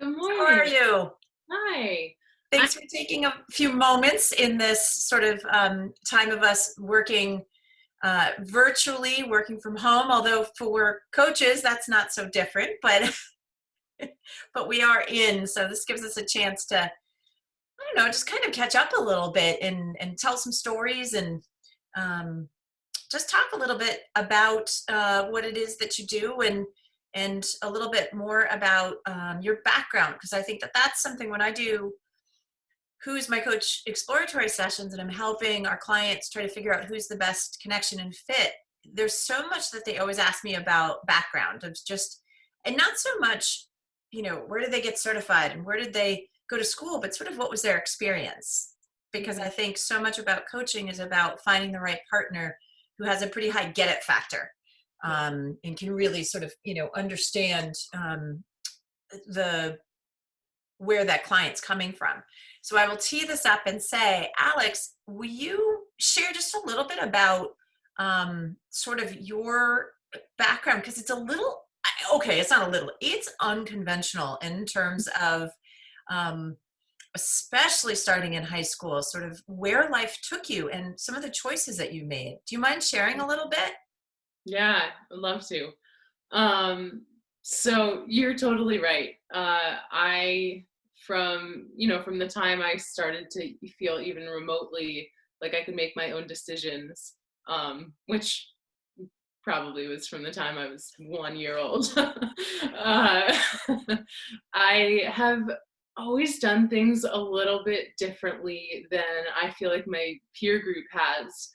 Good How are morning. you? Hi. I Thanks for taking a few moments in this sort of time of us working virtually, working from home. Although for coaches, that's not so different, but but we are in, so this gives us a chance to, I don't know, just kind of catch up a little bit and tell some stories and um, just talk a little bit about what it is that you do and a little bit more about your background, because I think that that's something when I do who's my coach exploratory sessions and I'm helping our clients try to figure out who's the best connection and fit. There's so much that they always ask me about background of just, and not so much, where did they get certified and where did they go to school, but sort of what was their experience. Because I think so much about coaching is about finding the right partner who has a pretty high get it factor, and can really sort of, understand the where that client's coming from. So I will tee this up and say, Alex, will you share just a little bit about sort of your background? Because it's a little, okay, it's not a little, it's unconventional in terms of, um, especially starting in high school, sort of where life took you and some of the choices that you made. Do you mind sharing a little bit? Yeah, I'd love to. Um, so you're totally right. From the time I started to feel even remotely like I could make my own decisions, which probably was from the time I was 1 year old. I have always done things a little bit differently than I feel like my peer group has.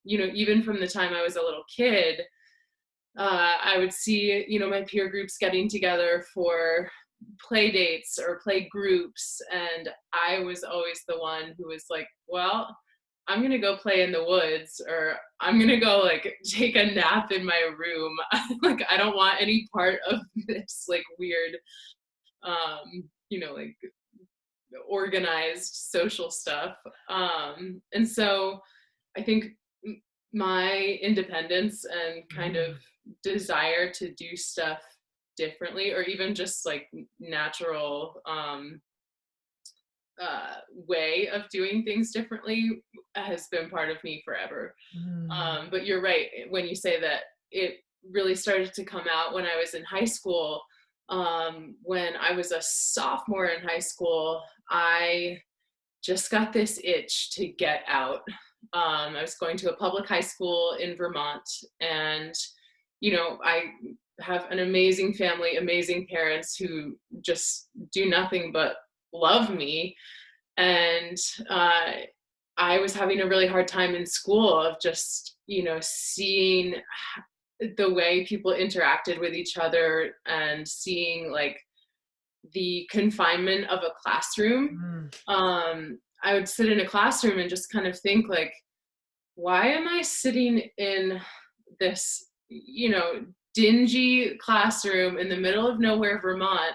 Even from the time I was a little kid, I would see, my peer groups getting together for play dates or play groups. And I was always the one who was like, well, I'm going to go play in the woods, or I'm going to go like take a nap in my room. Like, I don't want any part of this like weird, like organized social stuff. And so I think my independence and kind of Mm. desire to do stuff differently, or even just like natural way of doing things differently, has been part of me forever. Mm. But you're right when you say that it really started to come out when I was in high school. When I was a sophomore in high school, I just got this itch to get out. I was going to a public high school in Vermont, and I have an amazing family, amazing parents who just do nothing but love me. And I was having a really hard time in school of just, seeing the way people interacted with each other and seeing like the confinement of a classroom. Mm. I would sit in a classroom and just kind of think like, why am I sitting in this, dingy classroom in the middle of nowhere, Vermont,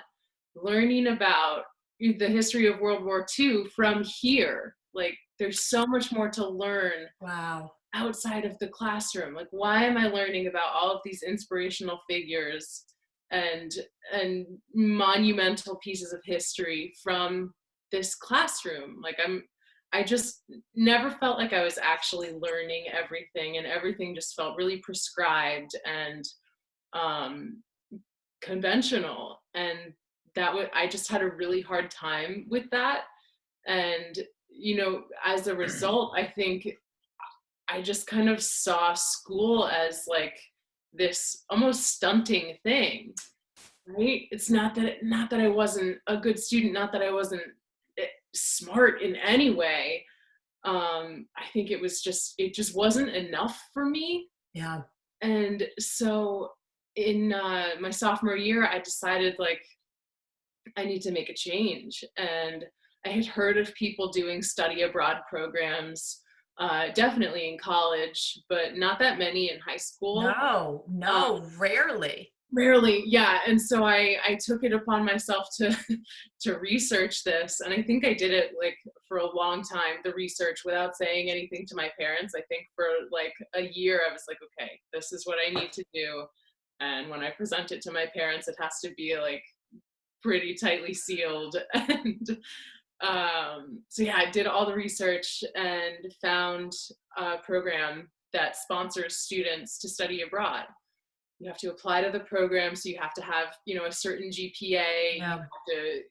learning about the history of World War II from here? Like, there's so much more to learn Wow. outside of the classroom. Like, why am I learning about all of these inspirational figures and and monumental pieces of history from this classroom? Like, I just never felt like I was actually learning everything, and everything just felt really prescribed and um, conventional. And I just had a really hard time with that. And as a result, I think I just kind of saw school as like this almost stunting thing, right? It's not that I wasn't a good student, not that I wasn't smart in any way. I think it just wasn't enough for me. Yeah. And so in my sophomore year, I decided like I need to make a change. And I had heard of people doing study abroad programs, definitely in college, but not that many in high school. No, Uh, no, rarely. Rarely, yeah. And so I took it upon myself to to research this, and I think I did it like for a long time, the research, without saying anything to my parents. I think for like a year I was like, okay, this is what I need to do. And when I present it to my parents, it has to be like pretty tightly sealed. And so yeah, I did all the research and found a program that sponsors students to study abroad. You have to apply to the program, so you have to have, a certain GPA. You Yeah. have to,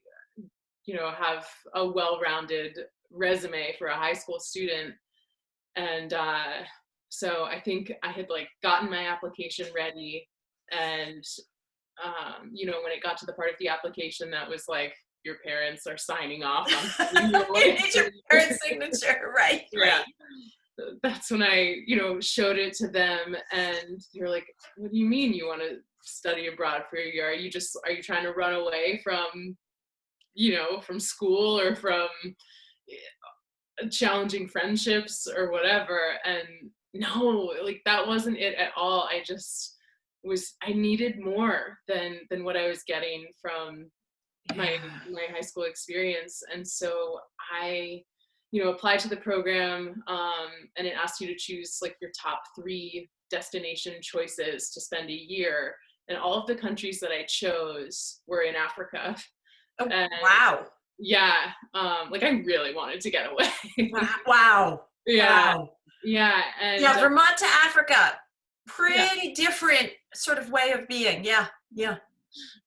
have a well-rounded resume for a high school student. And so I think I had like gotten my application ready, and when it got to the part of the application that was like, your parents are signing off on You need your parents' signature, right? Yeah. Right. That's when I, showed it to them, and they were like, what do you mean you want to study abroad for a year? Are you trying to run away from, from school or from challenging friendships or whatever? And no, like that wasn't it at all. I needed more than what I was getting from my high school experience. And so I applied to the program, and it asked you to choose like your top 3 destination choices to spend a year, and all of the countries that I chose were in Africa. Oh, And wow. yeah, like I really wanted to get away. Wow. Yeah. Wow. Yeah. And Yeah, Vermont to Africa, pretty different sort of way of being. Yeah.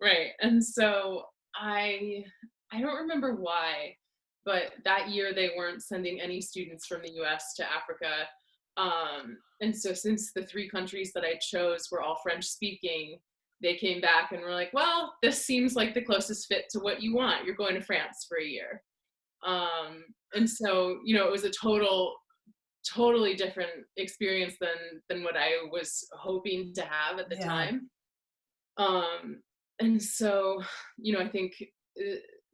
right. And so I don't remember why, but that year they weren't sending any students from the US to Africa. And so since the 3 countries that I chose were all French speaking, they came back and were like, well, this seems like the closest fit to what you want. You're going to France for a year. And so, it was a totally different experience than what I was hoping to have at the time. And so, I think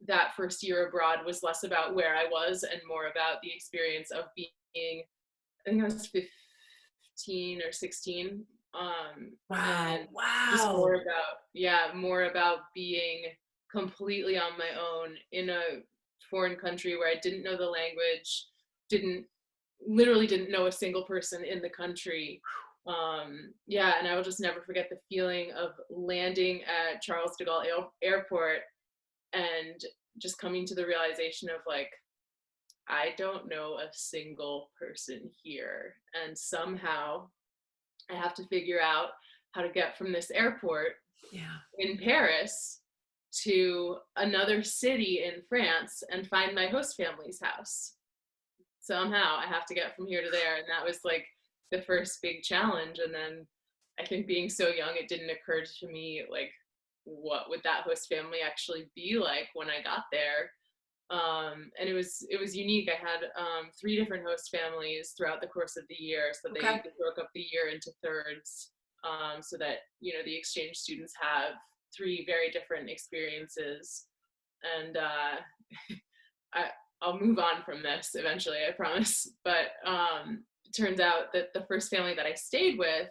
that first year abroad was less about where I was and more about the experience of being, I think I was 15 or 16. And just more about being completely on my own in a foreign country where I didn't know the language, literally didn't know a single person in the country. And I will just never forget the feeling of landing at Charles de Gaulle Airport and just coming to the realization of like, I don't know a single person here, and somehow I have to figure out how to get from this airport in Paris to another city in France and find my host family's house. Somehow I have to get from here to there. And that was like the first big challenge. And then I think being so young, it didn't occur to me, like, what would that host family actually be like when I got there? And it was unique. I had 3 different host families throughout the course of the year. So they broke up the year into thirds, so that, the exchange students have 3 very different experiences. And I'll move on from this eventually, I promise. But it turns out that the first family that I stayed with,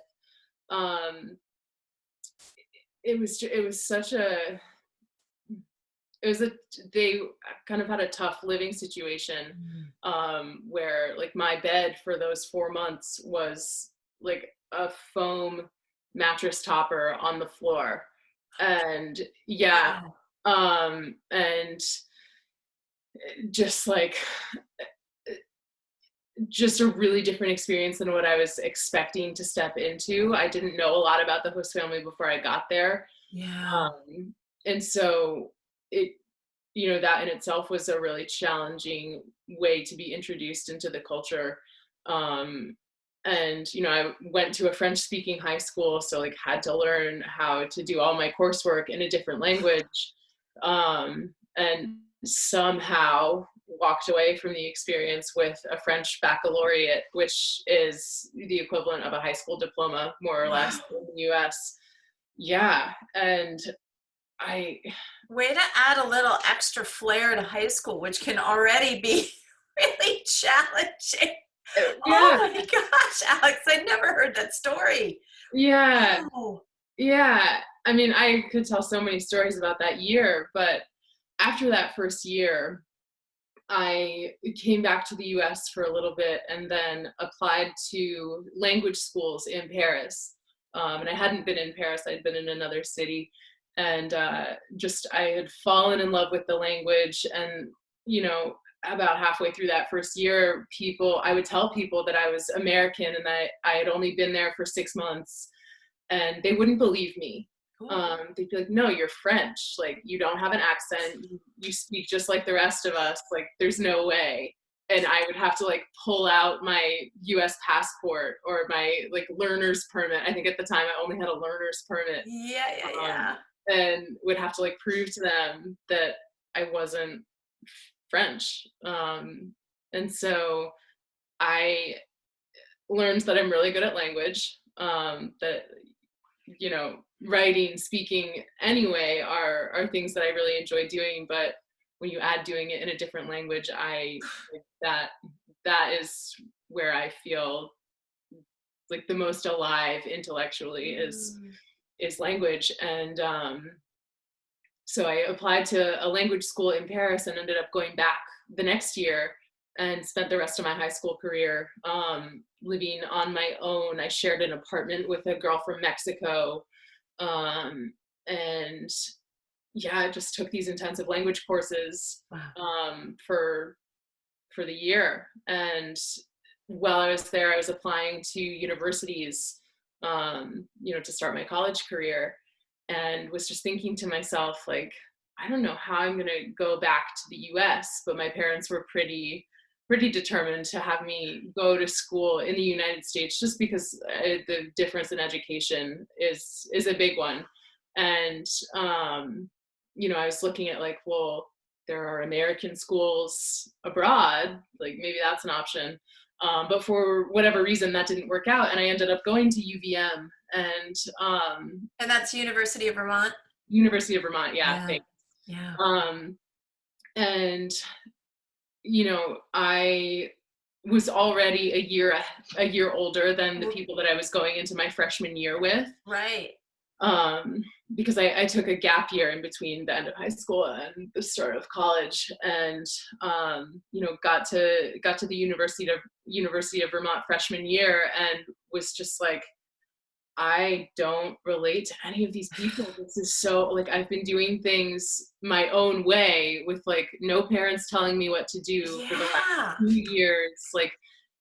they kind of had a tough living situation, where like my bed for those 4 months was like a foam mattress topper on the floor. And and just a really different experience than what I was expecting to step into. I didn't know a lot about the host family before I got there. And so it, that in itself was a really challenging way to be introduced into the culture. And, I went to a French speaking high school, so like had to learn how to do all my coursework in a different language. And somehow walked away from the experience with a French baccalaureate, which is the equivalent of a high school diploma, more or less, in the US. Yeah. And way to add a little extra flair to high school, which can already be really challenging. Oh my gosh, Alex, I never heard that story. Yeah. Wow. Yeah. I mean, I could tell so many stories about that year, but after that first year, I came back to the US for a little bit and then applied to language schools in Paris. And I hadn't been in Paris, I'd been in another city. And just I had fallen in love with the language. And, about halfway through that first year, I would tell people that I was American and that I had only been there for 6 months, and they wouldn't believe me. They'd be like, no, you're French. Like, you don't have an accent. You speak just like the rest of us. Like, there's no way. And I would have to like pull out my US passport or my like learner's permit. I think at the time I only had a learner's permit. Yeah. And would have to like prove to them that I wasn't French. And so I learned that I'm really good at language, that, writing, speaking anyway are things that I really enjoy doing. But when you add doing it in a different language, that is where I feel like the most alive intellectually is language. And so I applied to a language school in Paris and ended up going back the next year and spent the rest of my high school career living on my own. I shared an apartment with a girl from Mexico. And yeah, I just took these intensive language courses for the year. And while I was there, I was applying to universities, to start my college career, and was just thinking to myself, like, I don't know how I'm going to go back to the US, but my parents were pretty determined to have me go to school in the United States, just because the difference in education is a big one. And, I was looking at like, well, there are American schools abroad, like maybe that's an option. But for whatever reason, that didn't work out. And I ended up going to UVM. And that's University of Vermont? University of Vermont, yeah. Thanks. Yeah. And, I was already a year older than the people that I was going into my freshman year with. Right. Because I took a gap year in between the end of high school and the start of college, and got to the University of Vermont freshman year and was just like, I don't relate to any of these people. This is so, like, I've been doing things my own way with like no parents telling me what to do for the last 2 years, like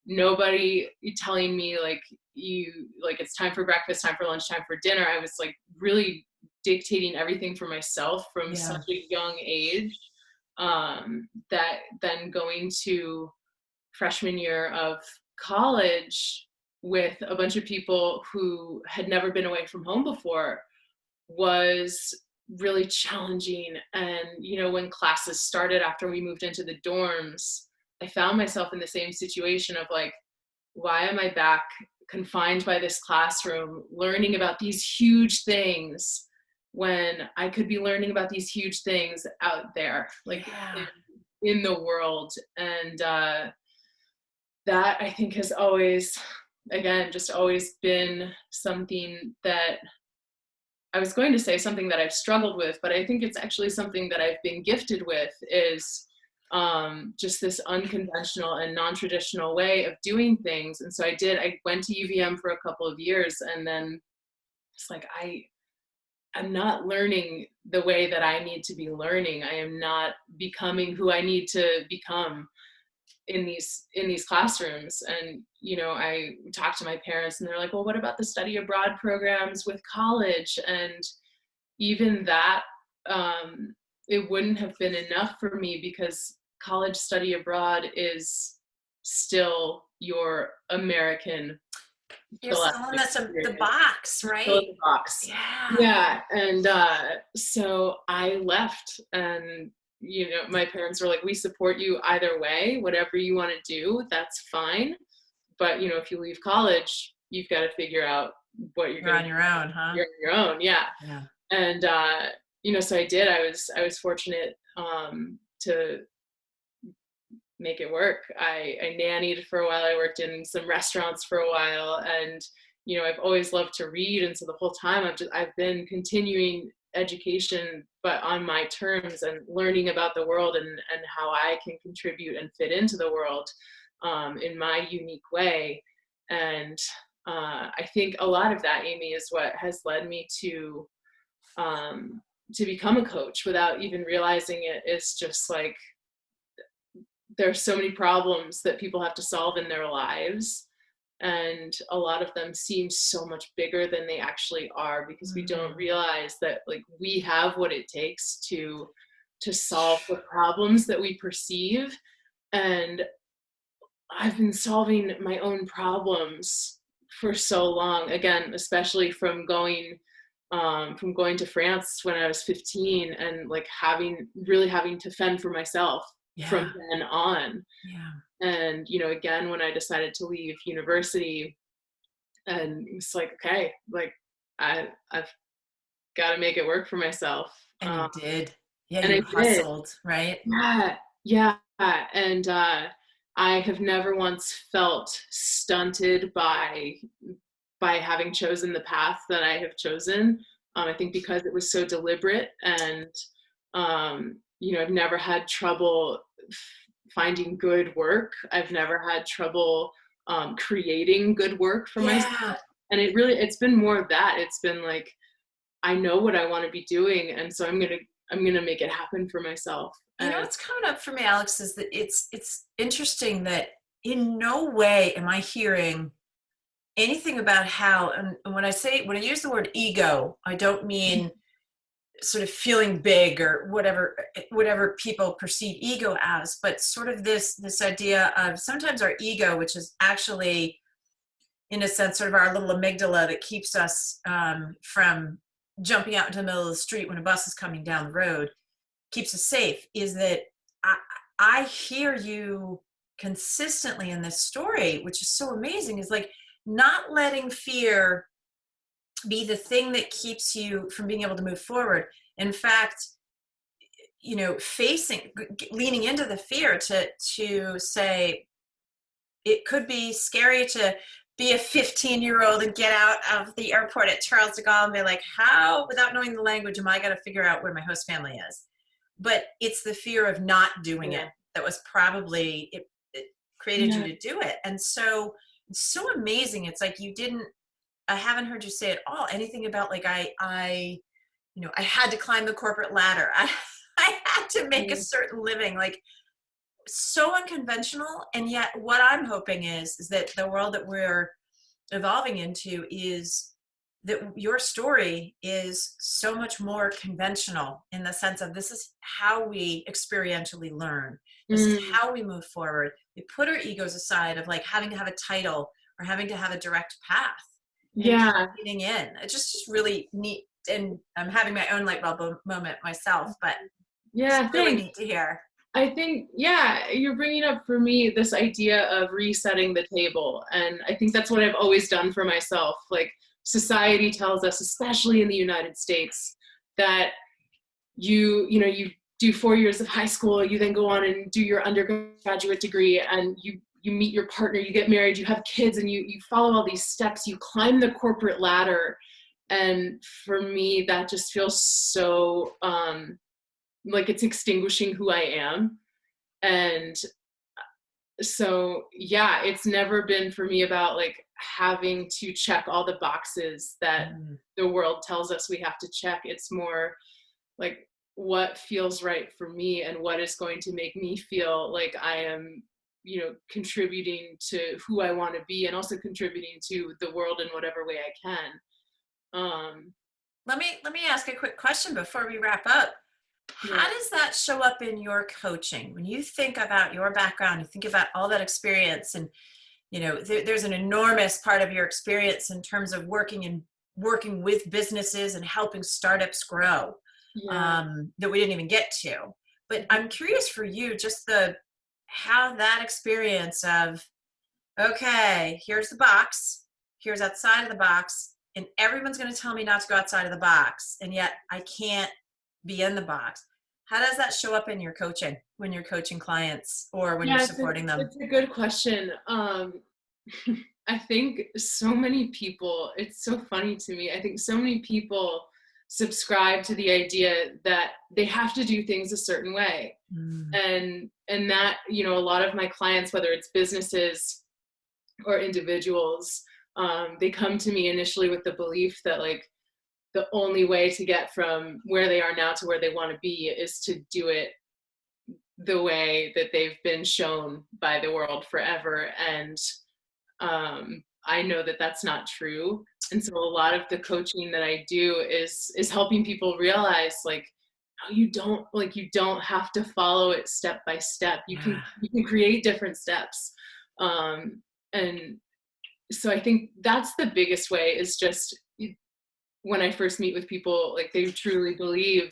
nobody telling me like it's time for breakfast, time for lunch, time for dinner. I was like really dictating everything for myself from such a young age, that then going to freshman year of college with a bunch of people who had never been away from home before was really challenging. And when classes started after we moved into the dorms, I found myself in the same situation of like, why am I back confined by this classroom learning about these huge things when I could be learning about these huge things out there, like in the world. And that I think has always, again, just always been something that I was going to say something that I've struggled with, but I think it's actually something that I've been gifted with, is just this unconventional and non-traditional way of doing things. And so I went to UVM for a couple of years, and then it's like, I'm not learning the way that I need to be learning. I am not becoming who I need to become in these classrooms. And I talked to my parents, and they're like, well, what about the study abroad programs with college? And even that, it wouldn't have been enough for me, because college study abroad is still your American. You're still in the box, right? Still in the box. Yeah. And so I left, and my parents were like, we support you either way, whatever you want to do, that's fine. But if you leave college, you've got to figure out what you're on your own, huh? You're on your own, yeah. And so I did. I was fortunate to make it work. I nannied for a while. I worked in some restaurants for a while, and I've always loved to read, and so the whole time I've been continuing education, but on my terms, and learning about the world and how I can contribute and fit into the world in my unique way. And I think a lot of that, Amy, is what has led me to to become a coach without even realizing it is just like, there's so many problems that people have to solve in their lives, and a lot of them seem so much bigger than they actually are, because we don't realize that like we have what it takes to solve the problems that we perceive. And I've been solving my own problems for so long, again, especially from going to France when I was 15, and like having to fend for myself from Yeah. then on. Yeah. And, again, when I decided to leave university, and it's like, okay, like I've got to make it work for myself. And you did. Yeah, And you I did. hustled, right? Yeah. Yeah. And, I have never once felt stunted by having chosen the path that I have chosen. I think because it was so deliberate, and, I've never had trouble finding good work. I've never had trouble creating good work for myself. Yeah. And it's been more of that. It's been like, I know what I want to be doing. And so I'm going to make it happen for myself. You know And what's coming up for me, Alex, is that it's interesting that in no way am I hearing anything about how, and when I use the word ego, I don't mean sort of feeling big or whatever people perceive ego as, but sort of this idea of sometimes our ego, which is actually in a sense sort of our little amygdala that keeps us from jumping out into the middle of the street when a bus is coming down the road, keeps us safe, is that I hear you consistently in this story, which is so amazing, is like not letting fear be the thing that keeps you from being able to move forward. In fact, leaning into the fear to say, it could be scary to be a 15-year-old and get out of the airport at Charles de Gaulle and be like, how, without knowing the language, am I going to figure out where my host family is? But it's the fear of not doing it that was probably, it created you to do it. And so it's so amazing. It's like I haven't heard you say at all anything about like, I had to climb the corporate ladder. I had to make a certain living, like so unconventional. And yet what I'm hoping is that the world that we're evolving into is that your story is so much more conventional, in the sense of this is how we experientially learn. This is how we move forward. We put our egos aside of like having to have a title or having to have a direct path. And getting in. It's just really neat. And I'm having my own light bulb moment myself, but it's really neat to hear. I think, you're bringing up for me this idea of resetting the table. And I think that's what I've always done for myself. Like, society tells us, especially in the United States, that you do 4 years of high school, you then go on and do your undergraduate degree, and you meet your partner, you get married, you have kids, and you follow all these steps, you climb the corporate ladder. And for me, that just feels so like it's extinguishing who I am. And so, it's never been for me about like having to check all the boxes that the world tells us we have to check. It's more like what feels right for me and what is going to make me feel like I am, contributing to who I want to be, and also contributing to the world in whatever way I can. Let me ask a quick question before we wrap up. How does that show up in your coaching? When you think about your background, you think about all that experience, and there's an enormous part of your experience in terms of working with businesses and helping startups grow that we didn't even get to. But I'm curious for you, just how that experience of, okay, here's the box, here's outside of the box, and everyone's going to tell me not to go outside of the box, and yet I can't be in the box. How does that show up in your coaching when you're coaching clients or when you're supporting them? It's a good question. I think so many people, it's so funny to me, I think so many people subscribe to the idea that they have to do things a certain way. And that, a lot of my clients, whether it's businesses or individuals, they come to me initially with the belief that like, the only way to get from where they are now to where they want to be is to do it the way that they've been shown by the world forever. And I know that that's not true. And so a lot of the coaching that I do is helping people realize, like, no, you don't have to follow it step by step. You can create different steps. And so I think that's the biggest way, is just when I first meet with people, like, they truly believe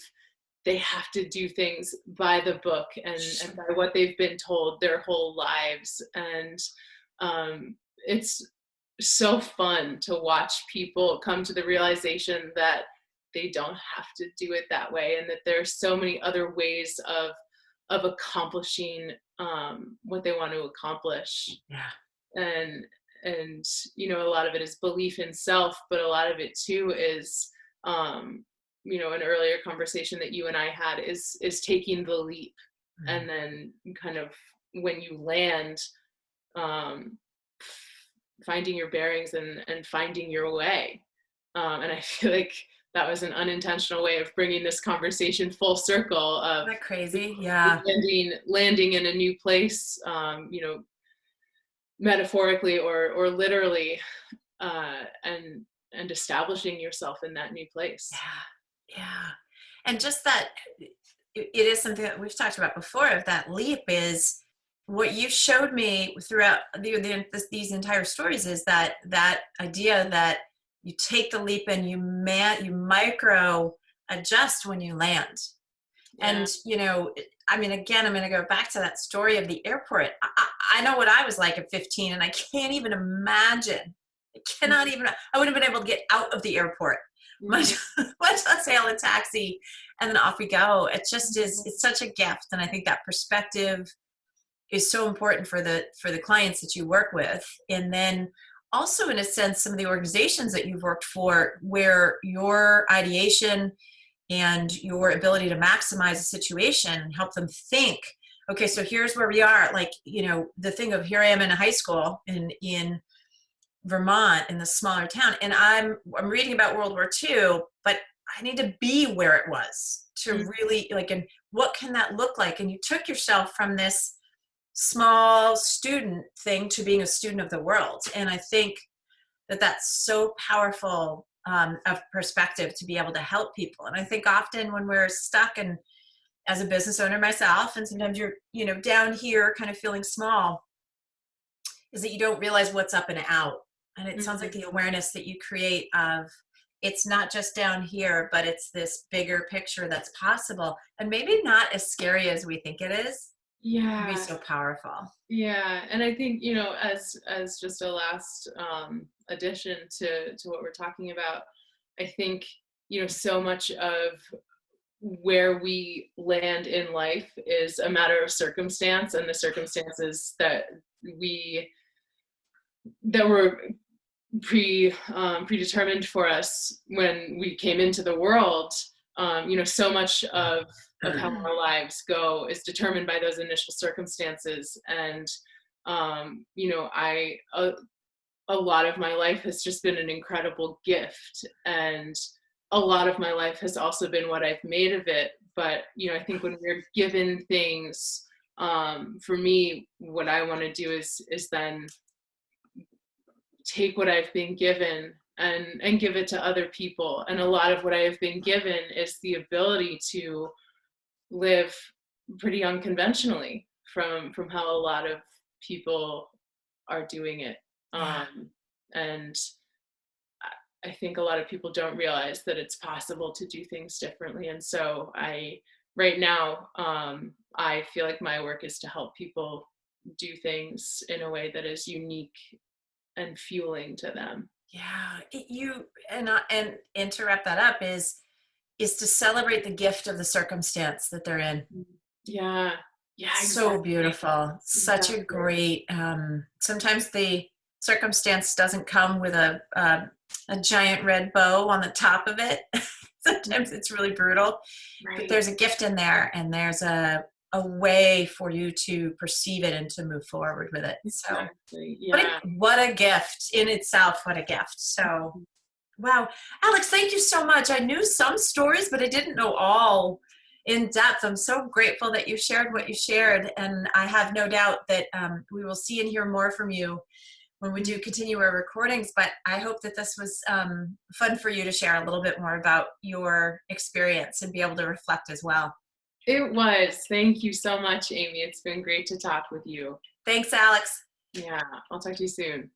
they have to do things by the book and by what they've been told their whole lives. And it's so fun to watch people come to the realization that they don't have to do it that way, and that there are so many other ways of accomplishing what they want to accomplish. And you know, a lot of it is belief in self, but a lot of it too is you know, an earlier conversation that you and I had is taking the leap. And then kind of when you land, finding your bearings and finding your way. And I feel like that was an unintentional way of bringing this conversation full circle of, isn't that crazy? Yeah. Landing in a new place, you know, metaphorically or literally, and establishing yourself in that new place. Yeah. And just that it is something that we've talked about before, of that leap, is what you showed me throughout these entire stories, is that idea that you take the leap and you micro adjust when you land. And, you know, I mean, again, I'm going to go back to that story of the airport. I know what I was like at 15, and I can't even imagine. I wouldn't have been able to get out of the airport, much less hail a taxi, and then off we go. It just is, it's such a gift. And I think that perspective is so important for the clients that you work with. And then also, in a sense, some of the organizations that you've worked for, where your ideation and your ability to maximize a situation and help them think, okay, so here's where we are. Like, you know, the thing of, here I am in a high school in Vermont, in the smaller town, and I'm reading about World War II, but I need to be where it was to really, like, and what can that look like? And you took yourself from this small student thing to being a student of the world. And I think that that's so powerful of perspective to be able to help people. And I think often when we're stuck, and as a business owner myself, and sometimes you're, you know, down here kind of feeling small, is that you don't realize what's up and out. And it sounds like the awareness that you create of, it's not just down here, but it's this bigger picture that's possible, and maybe not as scary as we think it is. Yeah. It can be so powerful. Yeah. And I think, you know, as just a last addition to what we're talking about, I think, you know, so much of where we land in life is a matter of circumstance, and the circumstances that were predetermined for us when we came into the world. You know, so much of how our lives go is determined by those initial circumstances. And you know, a lot of my life has just been an incredible gift, and a lot of my life has also been what I've made of it. But, you know, I think when we're given things, for me, what I want to do is then take what I've been given and give it to other people. And a lot of what I have been given is the ability to live pretty unconventionally from how a lot of people are doing it. And I think a lot of people don't realize that it's possible to do things differently. And so right now, I feel like my work is to help people do things in a way that is unique and fueling to them. Yeah, and to wrap that up is to celebrate the gift of the circumstance that they're in. Yeah, exactly. So beautiful. Such a great. Sometimes the circumstance doesn't come with a giant red bow on the top of it. Sometimes it's really brutal, but there's a gift in there, and there's a way for you to perceive it and to move forward with it. So exactly. Yeah. what a gift in itself. What a gift. So Wow. Alex, thank you so much. I knew some stories, but I didn't know all in depth. I'm so grateful that you shared what you shared. And I have no doubt that we will see and hear more from you when we do continue our recordings. But I hope that this was fun for you to share a little bit more about your experience and be able to reflect as well. It was. Thank you so much, Amy. It's been great to talk with you. Thanks, Alex. Yeah, I'll talk to you soon.